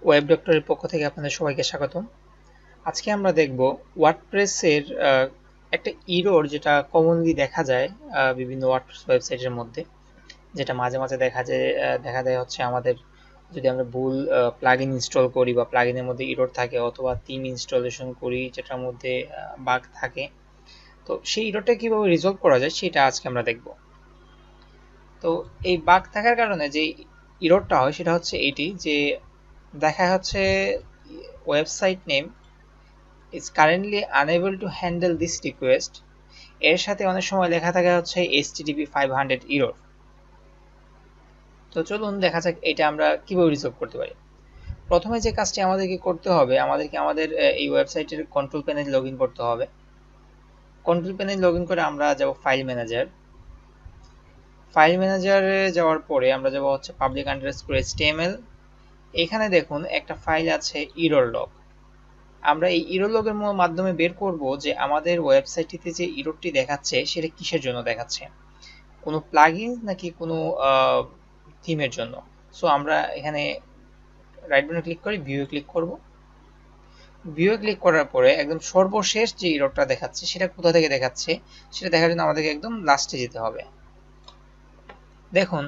Web ডক্টরের পক্ষ থেকে আপনাদের সবাইকে স্বাগতম। আজকে আমরা দেখব ওয়ার্ডপ্রেসের একটা ইরর যেটা কমনলি দেখা যায় বিভিন্ন ওয়ার্ডপ্রেস ওয়েবসাইটের মধ্যে, যেটা মাঝে মাঝে দেখা দেয় হচ্ছে আমাদের যদি আমরা ভুল প্লাগইন ইনস্টল করি বা প্লাগইনের মধ্যে ইরর থাকে অথবা থিম ইনস্টলেশন করি যেটার মধ্যে বাগ থাকে। তো সেই ইররটা কিভাবে রিজলভ করা যায় সেটা আজকে আমরা দেখব। তো এই বাগ থাকার কারণে যে ইররটা হয় সেটা হচ্ছে এইটি যে দেখা হচ্ছে website name is currently unable to handle this request এর সাথে অনেক সময় লেখা থাকে হচ্ছে http 500 error। তো চলুন দেখা যাক এটা আমরা কিভাবে রিজলভ করতে পারি। প্রথমে যে কাজটি আমাদেরকে করতে হবে, আমাদের এই ওয়েবসাইটের কন্ট্রোল প্যানেল লগইন করতে হবে। কন্ট্রোল প্যানেল লগইন করে আমরা যাব ফাইল ম্যানেজারে যাওয়ার পরে আমরা যাব হচ্ছে public_html। এখানে দেখুন একটা ফাইল আছে error log। আমরা এই ইরর লগের মাধ্যমে বের করব যে আমাদের ওয়েবসাইটটিতে যে ইররটি দেখাচ্ছে সেটা কিসের জন্য দেখাচ্ছে, কোনো প্লাগইন নাকি কোনো থিমের জন্য। সো আমরা এখানে রাইট বাটনে ক্লিক করে ভিউয়ে ক্লিক করব। ভিউয়ে ক্লিক করার পরে একদম সর্বশেষ যে ইররটা দেখাচ্ছে সেটা কোথা থেকে দেখাচ্ছে সেটা দেখার জন্য আমাদেরকে একদম লাস্টে যেতে হবে। দেখুন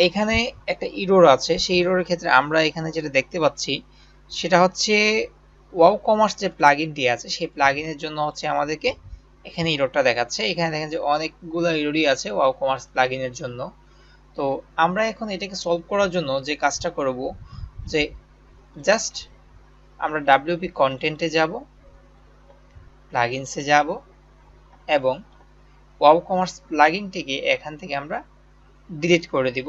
এখানে একটা ইরর আছে, সেই ইররের ক্ষেত্রে আমরা এখানে যেটা দেখতে পাচ্ছি সেটা হচ্ছে ওয়াও কমার্স যে প্লাগইনটি আছে সেই প্লাগইনের জন্য হচ্ছে আমাদেরকে এখানে ইররটা দেখাচ্ছে। এখানে দেখেন যে অনেকগুলো ইররই আছে ওয়াও কমার্স প্লাগইনের জন্য। তো আমরা এখন এটাকে সলভ করার জন্য যে কাজটা করব যে জাস্ট আমরা ডব্লিউপি কন্টেন্টে যাব, প্লাগইনসে যাব এবং ওয়াও কমার্স প্লাগইনটিকে এখান থেকে আমরা ডিলিট করে দিব।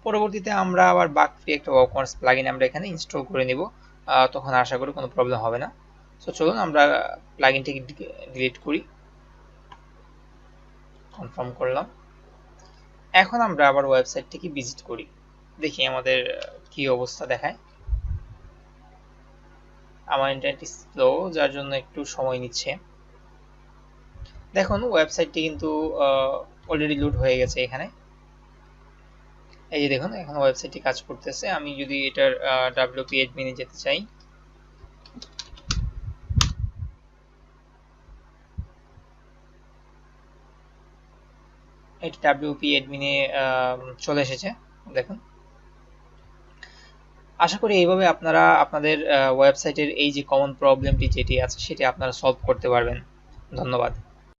পরবর্তীতে আমরা আবার বাগ ফ্রি একটা ওয়াও কমার্স প্লাগইন আমরা এখানে ইনস্টল করে নিব, তখন আশা করি কোনো প্রবলেম হবে না। সো চলুন আমরা প্লাগইনটিকে ডিলিট করি, কনফার্ম করলাম। এখন আমরা আবার ওয়েবসাইটটিকে ভিজিট করি, দেখি আমাদের কি অবস্থা দেখায়। আমার ইন্টারনেট স্লো যার জন্য একটু সময় নিচ্ছে। দেখুন ওয়েবসাইটটি কিন্তু অলরেডি লোড হয়ে গেছে। এখানে এই যে দেখুন এখন ওয়েবসাইটটি কাজ করতেছে। আমি যদি এটার ডব্লিউপি অ্যাডমিনে যেতে চাই, এটি ডব্লিউপি অ্যাডমিনে চলে এসেছে। দেখুন, আশা করি এইভাবে আপনারা আপনাদের ওয়েবসাইটের এই যে কমন প্রবলেমটি যেটি আছে সেটি আপনারা সলভ করতে পারবেন। ধন্যবাদ।